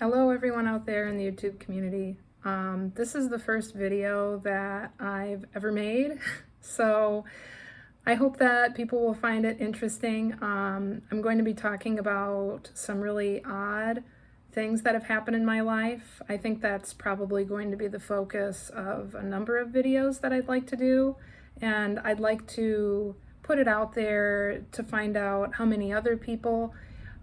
Hello everyone out there in the YouTube community. This is the first video that I've ever made, so I hope that people will find it interesting. I'm going to be talking about some really odd things that have happened in my life. I think that's probably going to be the focus of a number of videos that I'd like to do, and I'd like to put it out there to find out how many other people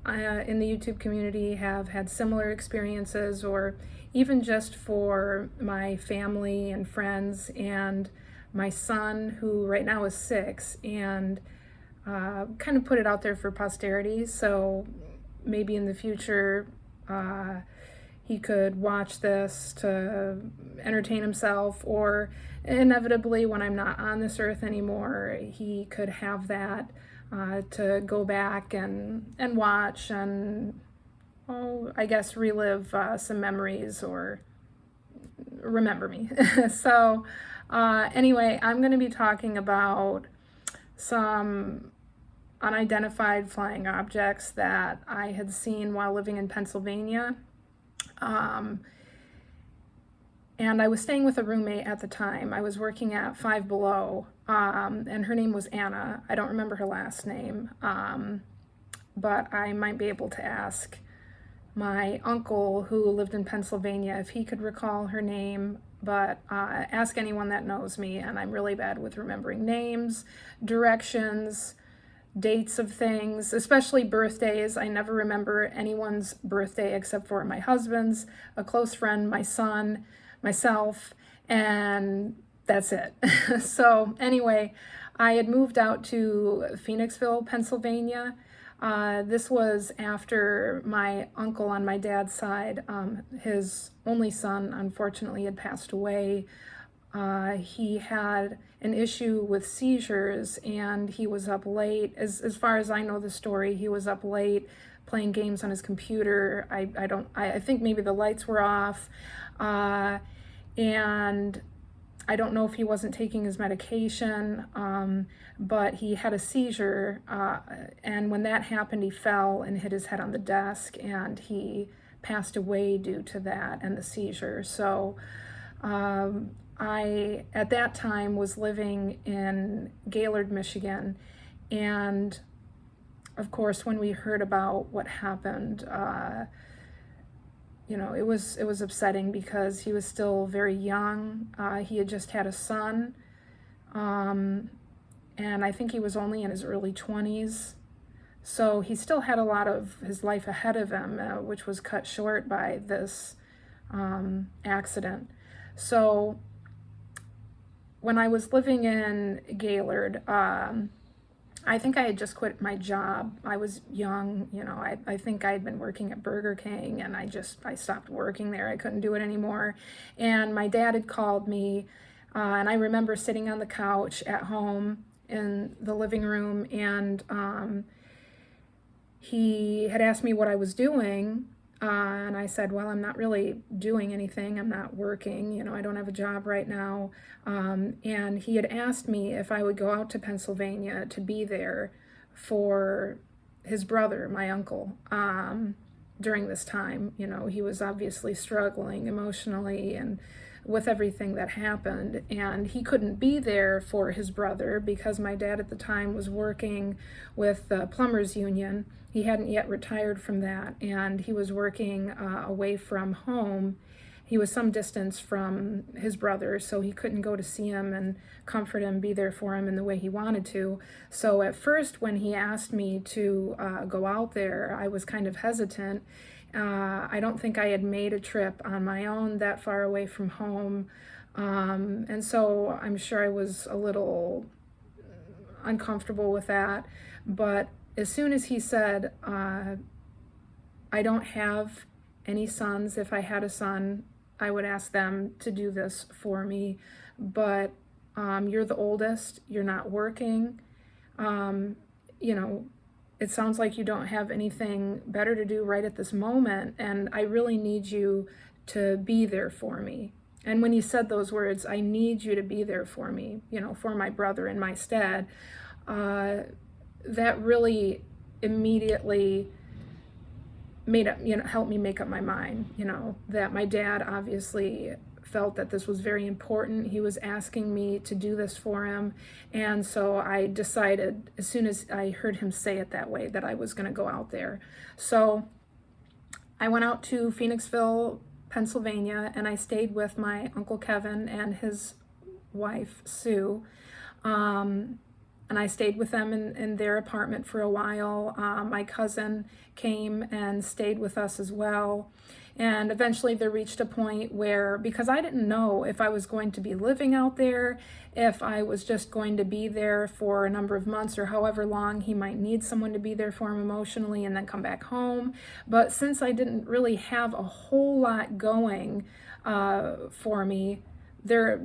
in the YouTube community have had similar experiences, or even just for my family and friends and my son, who right now is 6, and kind of put it out there for posterity. So maybe in the future he could watch this to entertain himself, or inevitably when I'm not on this earth anymore, he could have that to go back and watch and, I guess, relive some memories or remember me. So anyway, I'm going to be talking about some unidentified flying objects that I had seen while living in Pennsylvania. And I was staying with a roommate at the time. I was working at Five Below, and her name was Anna. I don't remember her last name, but I might be able to ask my uncle, who lived in Pennsylvania, if he could recall her name. But ask anyone that knows me, and I'm really bad with remembering names, directions, dates of things, especially birthdays. I never remember anyone's birthday except for my husband's, a close friend, my son, myself, and that's it. So anyway, I had moved out to Phoenixville, Pennsylvania. This was after my uncle on my dad's side, his only son, unfortunately had passed away. He had an issue with seizures, and he was up late. As far as I know the story, he was up late playing games on his computer. I think maybe the lights were off, and I don't know if he wasn't taking his medication, but he had a seizure, and when that happened, he fell and hit his head on the desk, and he passed away due to that and the seizure. So I, at that time, was living in Gaylord, Michigan, and of course, when we heard about what happened, it was upsetting because he was still very young. He had just had a son, and I think he was only in his early 20s. So he still had a lot of his life ahead of him, which was cut short by this accident. So when I was living in Gaylord, I think I had just quit my job. I was young, I think I had been working at Burger King, and I stopped working there. I couldn't do it anymore. And my dad had called me, and I remember sitting on the couch at home in the living room, and he had asked me what I was doing. And I said, well, I'm not really doing anything. I'm not working. I don't have a job right now. And he had asked me if I would go out to Pennsylvania to be there for his brother, my uncle, during this time. He was obviously struggling emotionally and with everything that happened, and he couldn't be there for his brother because my dad at the time was working with the plumbers union. He hadn't yet retired from that, and he was working away from home. He was some distance from his brother, so he couldn't go to see him and comfort him, be there for him in the way he wanted to. So at first, when he asked me to go out there, I was kind of hesitant. I don't think I had made a trip on my own that far away from home, and so I'm sure I was a little uncomfortable with that. But as soon as he said, I don't have any sons. If I had a son, I would ask them to do this for me, but you're the oldest, you're not working, it sounds like you don't have anything better to do right at this moment, and I really need you to be there for me. And when he said those words, I need you to be there for me, for my brother in my stead, that really immediately helped me make up my mind, that my dad obviously felt that this was very important. He was asking me to do this for him. And so I decided, as soon as I heard him say it that way, that I was going to go out there. So I went out to Phoenixville, Pennsylvania, and I stayed with my Uncle Kevin and his wife, Sue. And I stayed with them in their apartment for a while. My cousin came and stayed with us as well. And eventually there reached a point where, because I didn't know if I was going to be living out there, if I was just going to be there for a number of months or however long he might need someone to be there for him emotionally and then come back home. But since I didn't really have a whole lot going for me, and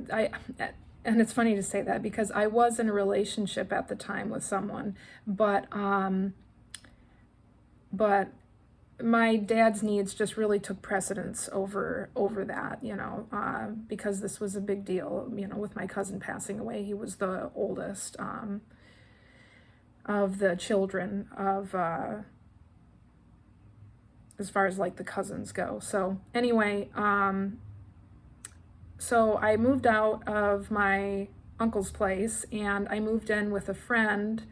it's funny to say that because I was in a relationship at the time with someone, but my dad's needs just really took precedence over that, because this was a big deal, with my cousin passing away. He was the oldest of the children of, as far as like the cousins go. So anyway, so I moved out of my uncle's place and I moved in with a friend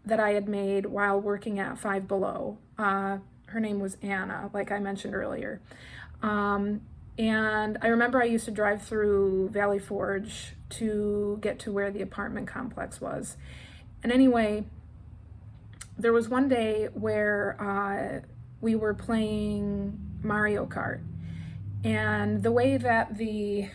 that I had made while working at Five Below. Her name was Anna, like I mentioned earlier. And I remember I used to drive through Valley Forge to get to where the apartment complex was. And anyway, there was one day where we were playing Mario Kart. And the way that the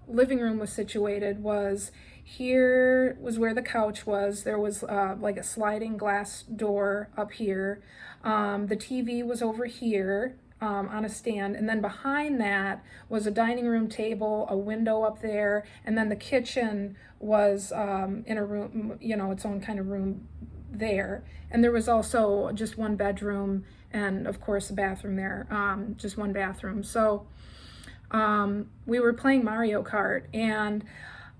living room was situated was, here was where the couch was. There was like a sliding glass door up here. The TV was over here on a stand. And then behind that was a dining room table, a window up there. And then the kitchen was in a room, its own kind of room there. And there was also just one bedroom and of course a bathroom there, just one bathroom. So we were playing Mario Kart and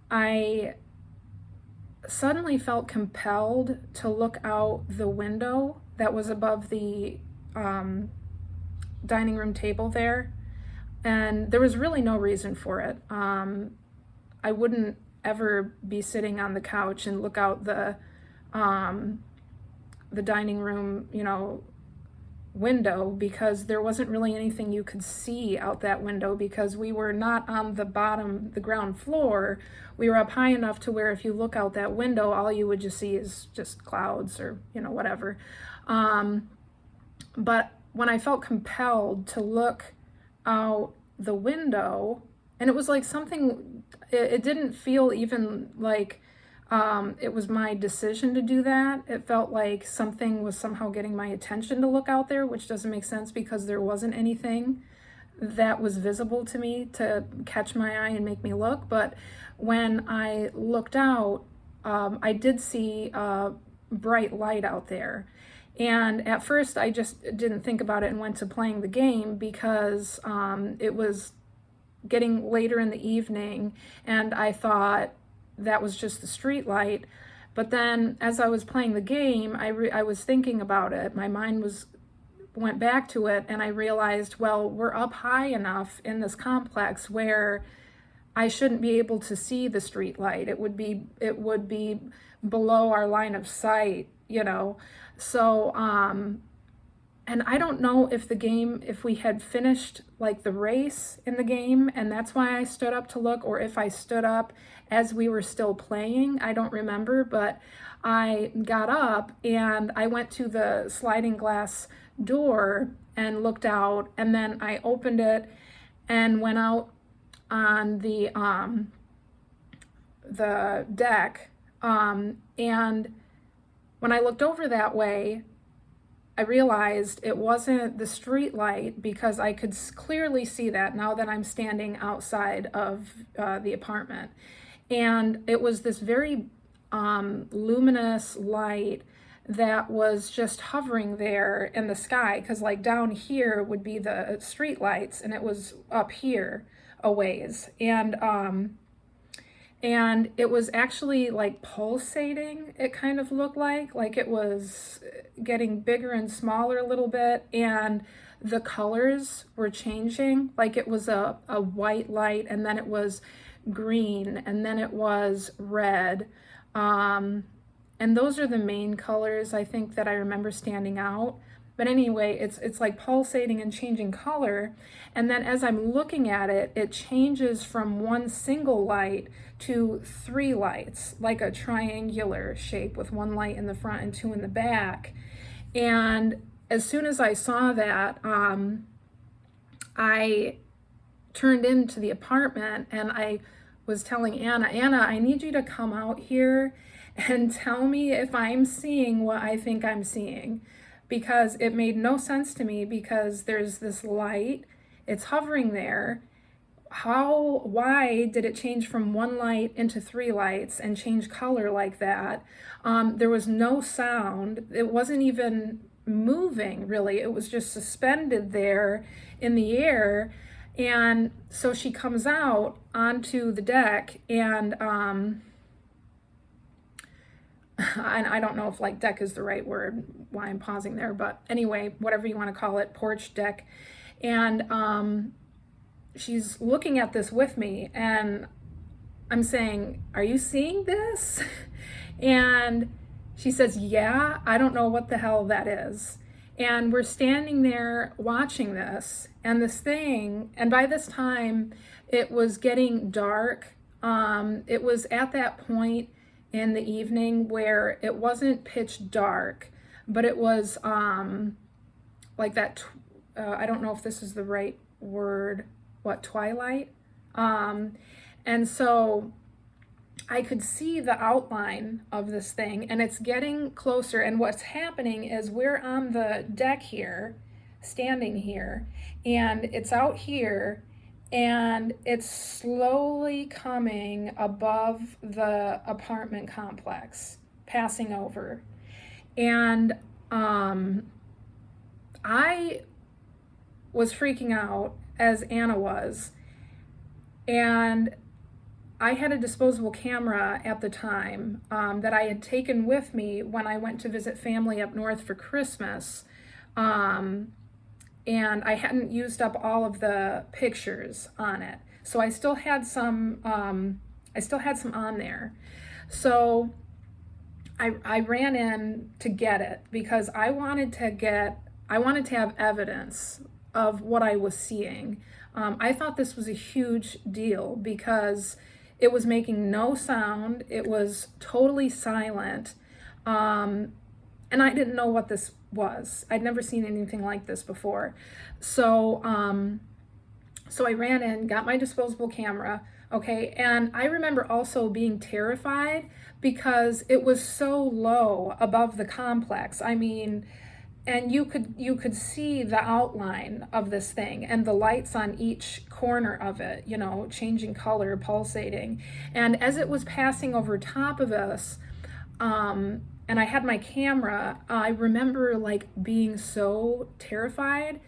I suddenly felt compelled to look out the window that was above the dining room table there. And there was really no reason for it. I wouldn't ever be sitting on the couch and look out the dining room, window, because there wasn't really anything you could see out that window, because we were not on the ground floor. We were up high enough to where if you look out that window, all you would just see is just clouds or, whatever. But when I felt compelled to look out the window, and it was like something, it didn't feel even like it was my decision to do that. It felt like something was somehow getting my attention to look out there, which doesn't make sense because there wasn't anything that was visible to me to catch my eye and make me look. But when I looked out, I did see a bright light out there. And at first I just didn't think about it and went to playing the game because it was getting later in the evening and I thought that was just the street light. But then as I was playing the game, I was thinking about it. My mind went back to it and I realized, well, we're up high enough in this complex where I shouldn't be able to see the street light. It would be below our line of sight, So and I don't know if we had finished like the race in the game and that's why I stood up to look, or if I stood up as we were still playing. I don't remember, but I got up and I went to the sliding glass door and looked out, and then I opened it and went out on the deck. And when I looked over that way, I realized it wasn't the street light, because I could clearly see that now that I'm standing outside of the apartment. And it was this very luminous light that was just hovering there in the sky, because like down here would be the street lights and it was up here a ways. and it was actually like pulsating. It kind of looked like it was getting bigger and smaller a little bit, and the colors were changing. Like it was a white light, and then it was green, and then it was red. And those are the main colors I think that I remember standing out. But anyway, it's like pulsating and changing color. And then as I'm looking at it, it changes from one single light to three lights, like a triangular shape with one light in the front and two in the back. And as soon as I saw that, I turned into the apartment and I was telling Anna, I need you to come out here and tell me if I'm seeing what I think I'm seeing, because it made no sense to me, because there's this light, it's hovering there. Why did it change from one light into three lights and change color like that? There was no sound. It wasn't even moving, really. It was just suspended there in the air. And so she comes out onto the deck, and I don't know if like deck is the right word, why I'm pausing there, but anyway, whatever you want to call it, porch deck. And she's looking at this with me, and I'm saying, are you seeing this? And she says, yeah, I don't know what the hell that is. And we're standing there watching this, and this thing, and by this time it was getting dark. It was at that point in the evening where it wasn't pitch dark, but it was like that, I don't know if this is the right word, twilight? And so I could see the outline of this thing, and it's getting closer, and what's happening is we're on the deck here, standing here, and it's out here, and it's slowly coming above the apartment complex, passing over. And I was freaking out, as Anna was, and I had a disposable camera at the time that I had taken with me when I went to visit family up north for Christmas. And I hadn't used up all of the pictures on it. So I still had some on there. So I ran in to get it, because I wanted to have evidence of what I was seeing. I thought this was a huge deal, because it was making no sound. It was totally silent. And I didn't know what this was. I'd never seen anything like this before. So I ran in, got my disposable camera, okay? And I remember also being terrified, because it was so low above the complex. I mean, and you could see the outline of this thing and the lights on each corner of it, you know, changing color, pulsating. And as it was passing over top of us, and I had my camera, I remember like being so terrified,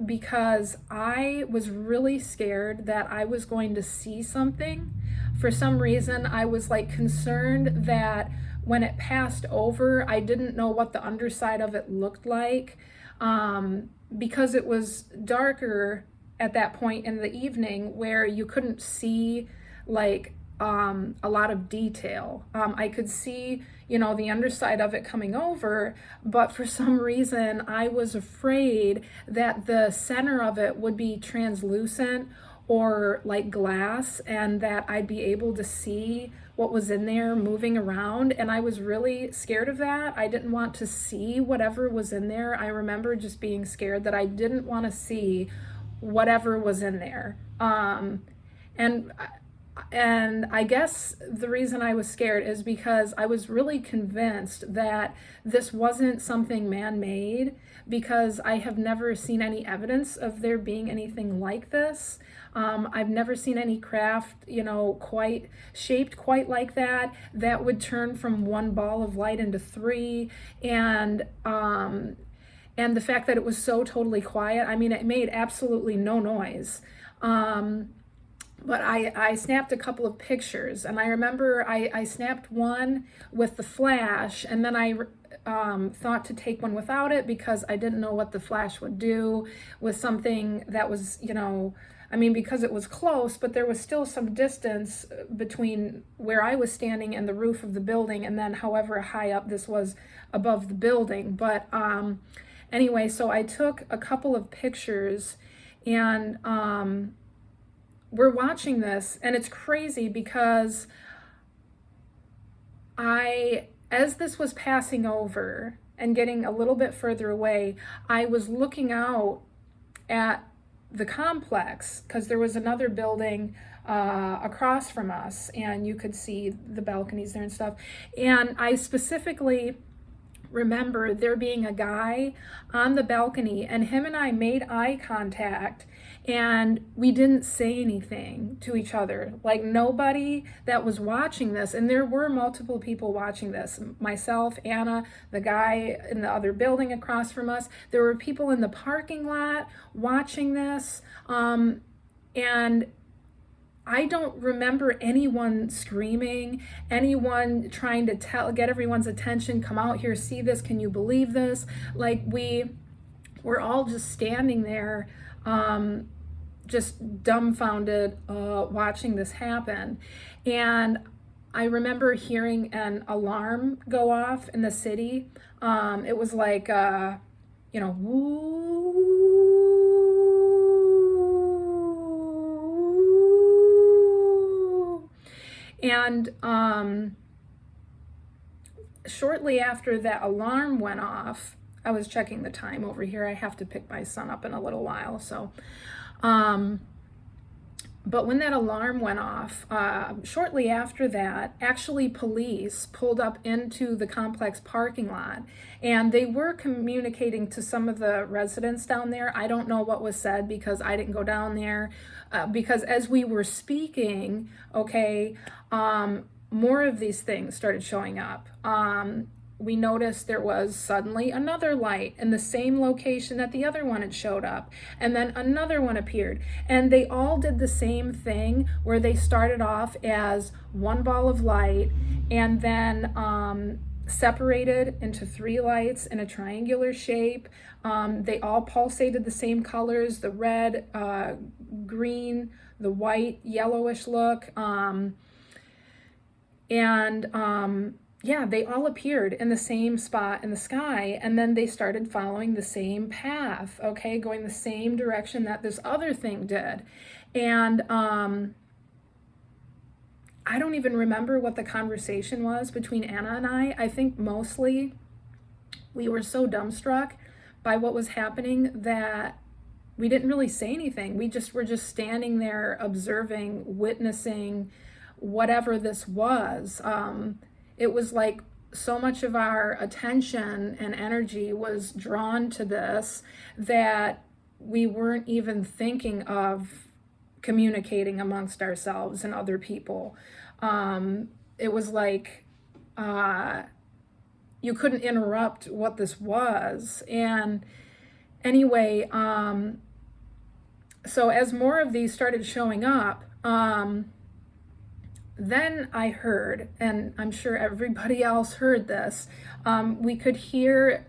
because I was really scared that I was going to see something. For some reason, I was like concerned that when it passed over, I didn't know what the underside of it looked like, because it was darker at that point in the evening where you couldn't see like a lot of detail. I could see, you know, the underside of it coming over, but for some reason I was afraid that the center of it would be translucent or like glass, and that I'd be able to see what was in there moving around. And I was really scared of that. I didn't want to see whatever was in there. I remember just being scared that I didn't want to see whatever was in there. And I guess the reason I was scared is because I was really convinced that this wasn't something man-made, because I have never seen any evidence of there being anything like this. I've never seen any craft, you know, quite shaped quite like that would turn from one ball of light into three. And the fact that it was so totally quiet, I mean, it made absolutely no noise. but I snapped a couple of pictures, and I remember I snapped one with the flash, and then I thought to take one without it because I didn't know what the flash would do with something that was, you know, I mean, because it was close, but there was still some distance between where I was standing and the roof of the building, and then however high up this was above the building. But anyway, so I took a couple of pictures, and we're watching this, and it's crazy because as this was passing over and getting a little bit further away, I was looking out at the complex because there was another building across from us, and you could see the balconies there and stuff. And I specifically remember there being a guy on the balcony, and him and I made eye contact, and we didn't say anything to each other. Like, nobody that was watching this, and there were multiple people watching this, myself, Anna, the guy in the other building across from us, there were people in the parking lot watching this, and I don't remember anyone screaming, anyone trying to get everyone's attention, come out here, see this, can you believe this? Like, we were all just standing there, just dumbfounded, watching this happen. And I remember hearing an alarm go off in the city. It was like, you know, woo. And shortly after that alarm went off, I was checking the time over here. I have to pick my son up in a little while. So, but when that alarm went off, shortly after that, actually police pulled up into the complex parking lot, and they were communicating to some of the residents down there. I don't know what was said because I didn't go down there, because as we were speaking, okay, more of these things started showing up. We noticed there was suddenly another light in the same location that the other one had showed up, and then another one appeared, and they all did the same thing where they started off as one ball of light and then separated into three lights in a triangular shape. They all pulsated the same colors, the red, green, the white, yellowish look, yeah, they all appeared in the same spot in the sky, and then they started following the same path, okay, going the same direction that this other thing did. And I don't even remember what the conversation was between Anna and I. I think mostly we were so dumbstruck by what was happening that we didn't really say anything. We just were just standing there observing, witnessing whatever this was. It was like so much of our attention and energy was drawn to this that we weren't even thinking of communicating amongst ourselves and other people. It was like you couldn't interrupt what this was. And anyway, so as more of these started showing up, then I heard, and I'm sure everybody else heard this, we could hear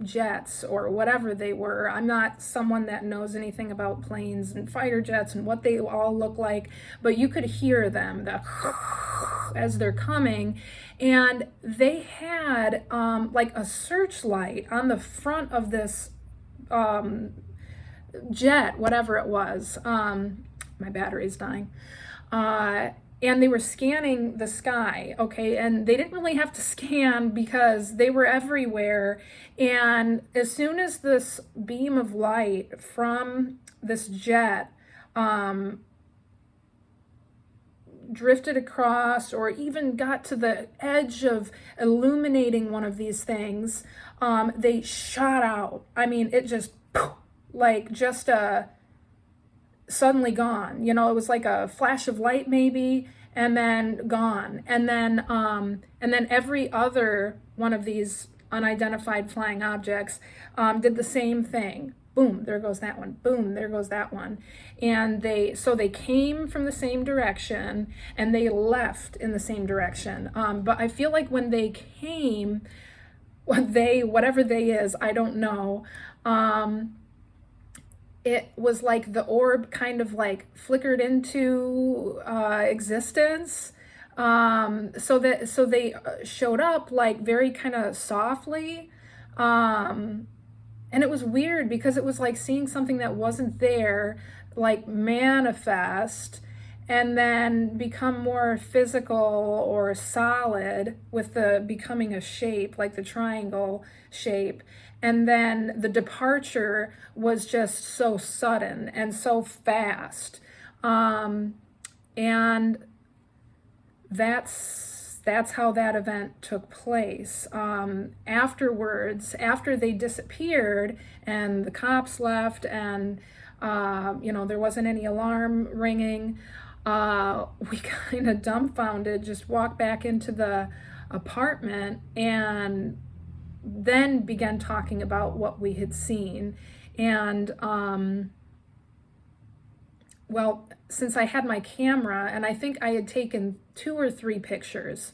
jets or whatever they were. I'm not someone that knows anything about planes and fighter jets and what they all look like, but you could hear them as they're coming, and they had like a searchlight on the front of this jet, whatever it was. My battery's dying. And they were scanning the sky, okay? And they didn't really have to scan because they were everywhere. And as soon as this beam of light from this jet drifted across or even got to the edge of illuminating one of these things, they shot out. I mean, it just, like just a... suddenly gone. You know, it was like a flash of light maybe, and then gone. And then every other one of these unidentified flying objects did the same thing. boom, there goes that one, boom, there goes that one. And they came from the same direction and they left in the same direction. But I feel like when they came, whatever they is, I don't know, it was like the orb kind of like flickered into existence. So they showed up like very kind of softly. And it was weird because it was like seeing something that wasn't there, like manifest and then become more physical or solid with the becoming a shape, like the triangle shape. And then the departure was just so sudden and so fast. And that's how that event took place. Afterwards, after they disappeared and the cops left and there wasn't any alarm ringing, we kind of dumbfounded, just walked back into the apartment and then began talking about what we had seen. And well, since I had my camera and I think I had taken 2 or 3 pictures,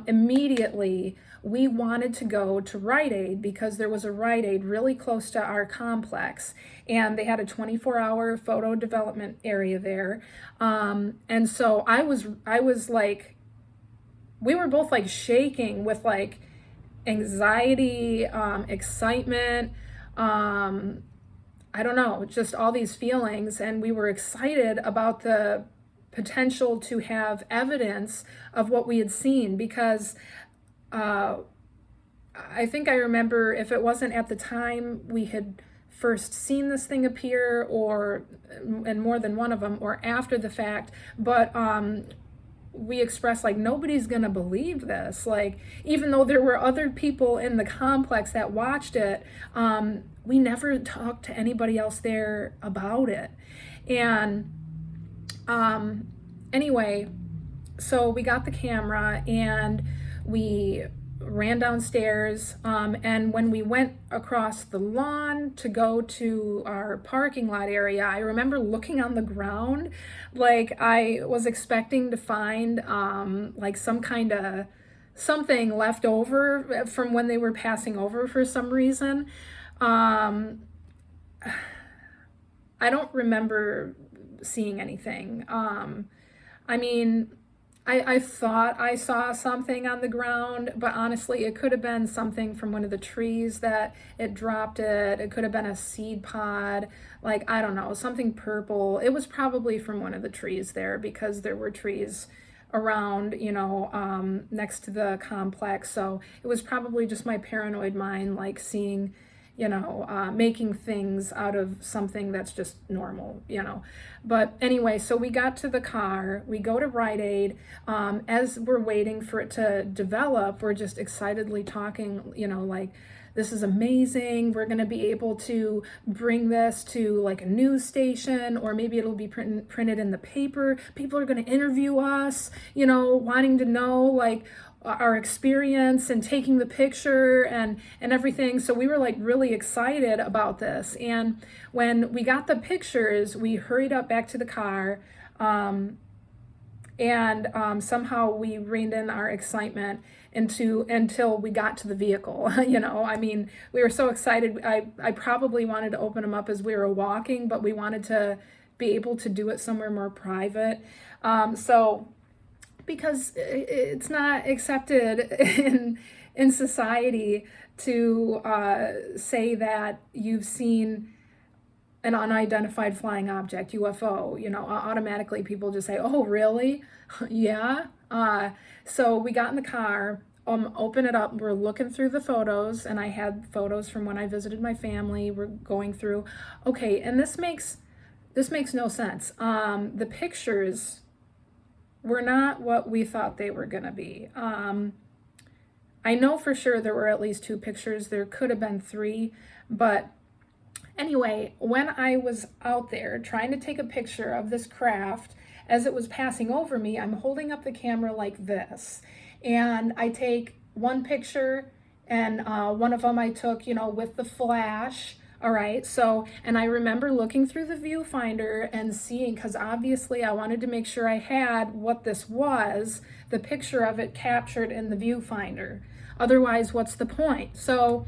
immediately we wanted to go to Rite Aid because there was a Rite Aid really close to our complex and they had a 24-hour photo development area there. And so I was like, we were both like shaking with like anxiety, excitement, I don't know, just all these feelings. And we were excited about the potential to have evidence of what we had seen because I think I remember, if it wasn't at the time we had first seen this thing appear, or in more than one of them, or after the fact, but we expressed like, nobody's gonna believe this. Like, even though there were other people in the complex that watched it, we never talked to anybody else there about it. And anyway, so we got the camera and we ran downstairs, and when we went across the lawn to go to our parking lot area, I remember looking on the ground like I was expecting to find like some kind of something left over from when they were passing over for some reason. I don't remember seeing anything. I mean, I thought I saw something on the ground, but honestly, it could have been something from one of the trees that it dropped it. It could have been a seed pod, like, I don't know, something purple. It was probably from one of the trees there because there were trees around, next to the complex. So it was probably just my paranoid mind, like seeing, making things out of something that's just normal, But anyway, so we got to the car, we go to Rite Aid. As we're waiting for it to develop, we're just excitedly talking, like, this is amazing. We're going to be able to bring this to like a news station, or maybe it'll be printed in the paper. People are going to interview us, wanting to know like our experience and taking the picture and everything. So we were like really excited about this. And when we got the pictures, we hurried up back to the car, and somehow we reined in our excitement until we got to the vehicle. I mean, we were so excited. I probably wanted to open them up as we were walking, but we wanted to be able to do it somewhere more private. Because it's not accepted in society to say that you've seen an unidentified flying object, UFO. Automatically people just say, oh, really? Yeah. So we got in the car, open it up, we're looking through the photos, and I had photos from when I visited my family. We're going through, okay, and this makes no sense. The pictures were not what we thought they were gonna be. I know for sure there were at least 2 pictures. There could have been 3, but anyway, when I was out there trying to take a picture of this craft as it was passing over me, I'm holding up the camera like this, and I take one picture, and one of them I took, with the flash, All right, so, and I remember looking through the viewfinder and seeing, because obviously I wanted to make sure I had what this was, the picture of it captured in the viewfinder. Otherwise, what's the point? So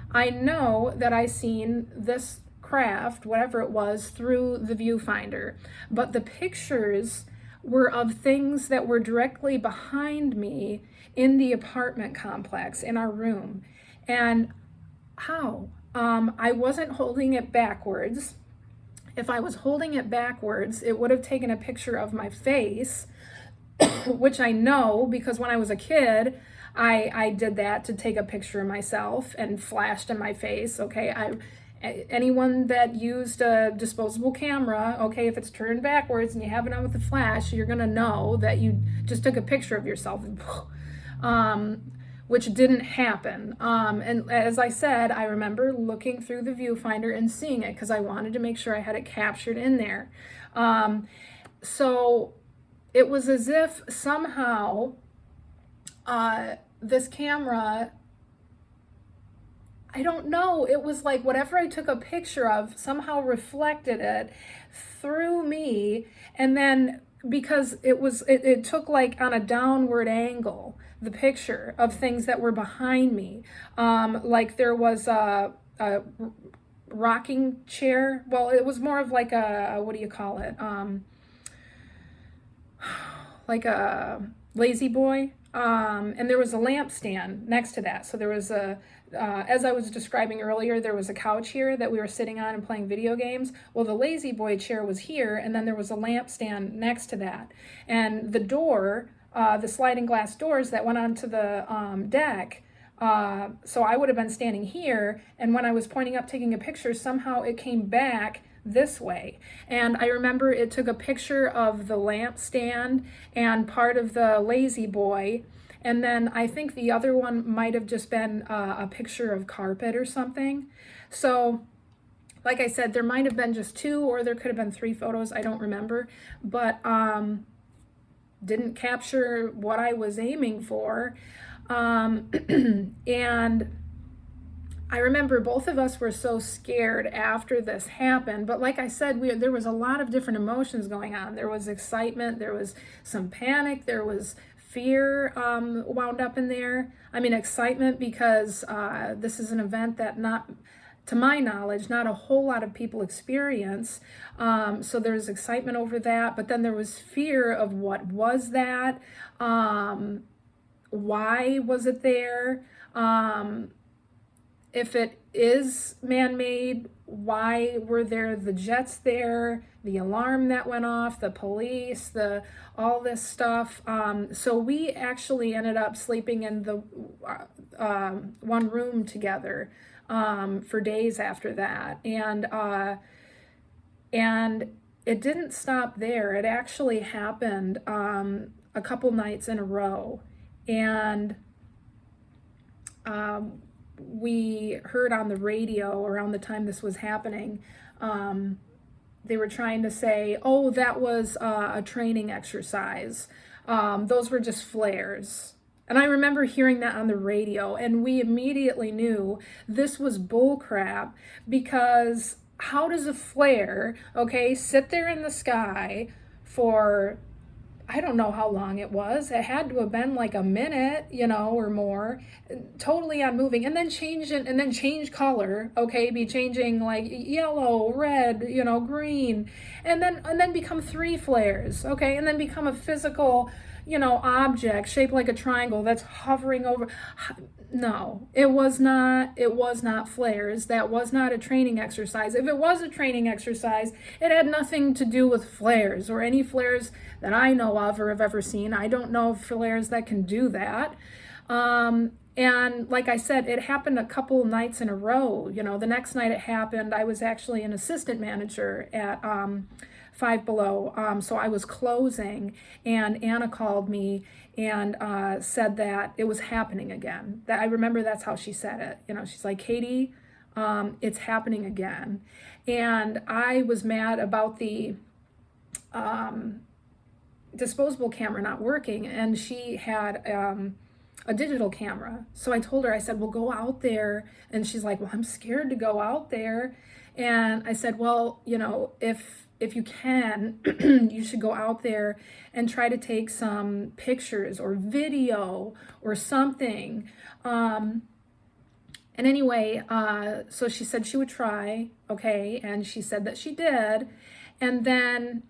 I know that I seen this craft, whatever it was, through the viewfinder, but the pictures were of things that were directly behind me in the apartment complex, in our room. And how? I wasn't holding it backwards. If I was holding it backwards, it would have taken a picture of my face, which I know because when I was a kid, I did that to take a picture of myself and flashed in my face. Okay, anyone that used a disposable camera, okay, if it's turned backwards and you have it on with the flash, you're gonna know that you just took a picture of yourself. Which didn't happen. And as I said, I remember looking through the viewfinder and seeing it because I wanted to make sure I had it captured in there. So it was as if somehow this camera, I don't know, it was like whatever I took a picture of somehow reflected it through me, and then because it took like on a downward angle the picture of things that were behind me, like there was a rocking chair. Well, it was more of like a, what do you call it, like a lazy boy, and there was a lampstand next to that. So there was as I was describing earlier, there was a couch here that we were sitting on and playing video games. Well, the lazy boy chair was here, and then there was a lampstand next to that. And the door, the sliding glass doors that went onto the deck, so I would have been standing here, and when I was pointing up taking a picture, somehow it came back this way. And I remember it took a picture of the lampstand and part of the lazy boy, and then I think the other one might have just been a picture of carpet or something. So like I said, there might have been just 2, or there could have been 3 photos, I don't remember, but didn't capture what I was aiming for. And I remember both of us were so scared after this happened, but like I said, there was a lot of different emotions going on. There was excitement, there was some panic, there was fear wound up in there. I mean, excitement because this is an event that, not to my knowledge, not a whole lot of people experience. So there's excitement over that, but then there was fear of what was that? Why was it there? If it is man-made, why were there the jets there, the alarm that went off, the police, all this stuff. So we actually ended up sleeping in the one room together for days after that. And it didn't stop there. It actually happened a couple nights in a row. And we heard on the radio around the time this was happening, they were trying to say, oh, that was a training exercise. Those were just flares. And I remember hearing that on the radio, and we immediately knew this was bullcrap, because how does a flare, okay, sit there in the sky for, I don't know how long it was. It had to have been like a minute, or more, totally unmoving, and then change it, and then change color, okay, be changing like yellow, red, green, and then become 3 flares, okay, and then become a physical, object shaped like a triangle that's hovering over. No, it was not flares. That was not a training exercise. If it was a training exercise, it had nothing to do with flares, or any flares that I know of or have ever seen. I don't know of flares that can do that. And like I said, it happened a couple nights in a row. The next night it happened, I was actually an assistant manager at Five Below. So I was closing, and Anna called me and said that it was happening again. That I remember that's how she said it. She's like, Katie, it's happening again. And I was mad about the disposable camera not working, and she had a digital camera. So I told her, I said, well, go out there. And she's like, well, I'm scared to go out there. And I said, well, you know, if you can, you should go out there and try to take some pictures or video or something. And anyway, so she said she would try, okay, and she said that she did. And then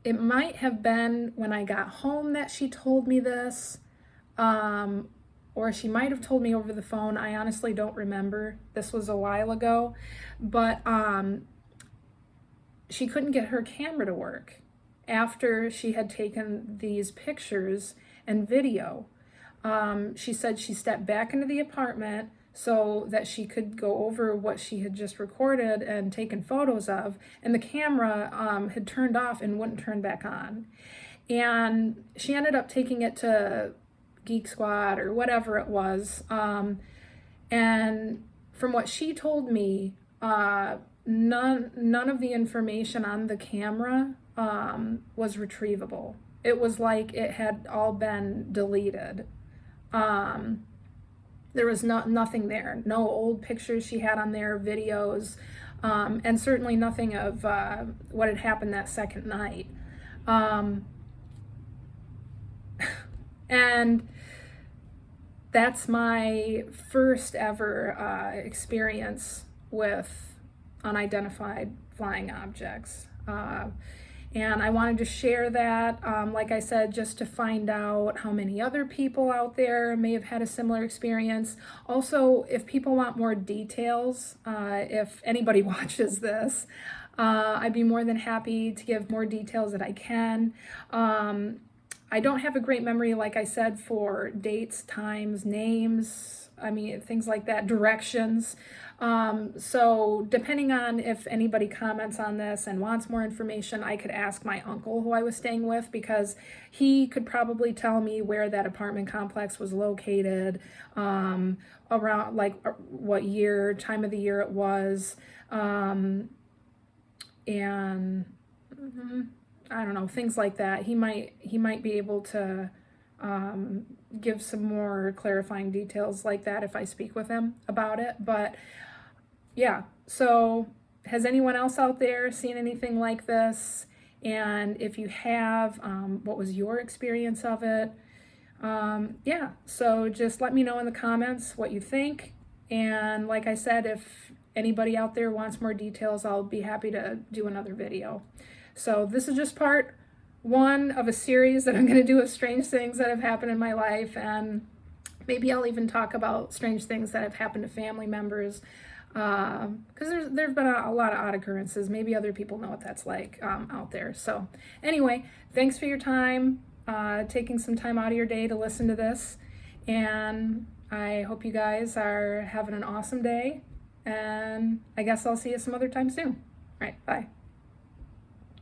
it might have been when I got home that she told me this, or she might have told me over the phone. I honestly don't remember. This was a while ago, but she couldn't get her camera to work after she had taken these pictures and video. She said she stepped back into the apartment so that she could go over what she had just recorded and taken photos of, and the camera had turned off and wouldn't turn back on. And she ended up taking it to Geek Squad or whatever it was. And from what she told me, none of the information on the camera was retrievable. It was like it had all been deleted. There was nothing there. No old pictures she had on there, videos, and certainly nothing of what had happened that second night. And that's my first ever experience with unidentified flying objects. And I wanted to share that, like I said, just to find out how many other people out there may have had a similar experience. Also, if people want more details, if anybody watches this, I'd be more than happy to give more details that I can. I don't have a great memory, like I said, for dates, times, names, I mean, things like that, directions. So depending on if anybody comments on this and wants more information, I could ask my uncle who I was staying with, because he could probably tell me where that apartment complex was located, around like what year, time of the year it was, and I don't know, things like that. He might be able to give some more clarifying details like that if I speak with him about it. But yeah, so has anyone else out there seen anything like this? And if you have, what was your experience of it? Yeah, so just let me know in the comments what you think. And like I said, if anybody out there wants more details, I'll be happy to do another video. So this is just part one of a series that I'm going to do of strange things that have happened in my life, and maybe I'll even talk about strange things that have happened to family members, because there've been a lot of odd occurrences. Maybe other people know what that's like out there. So anyway, thanks for your time, taking some time out of your day to listen to this, and I hope you guys are having an awesome day, and I guess I'll see you some other time soon. All right, bye.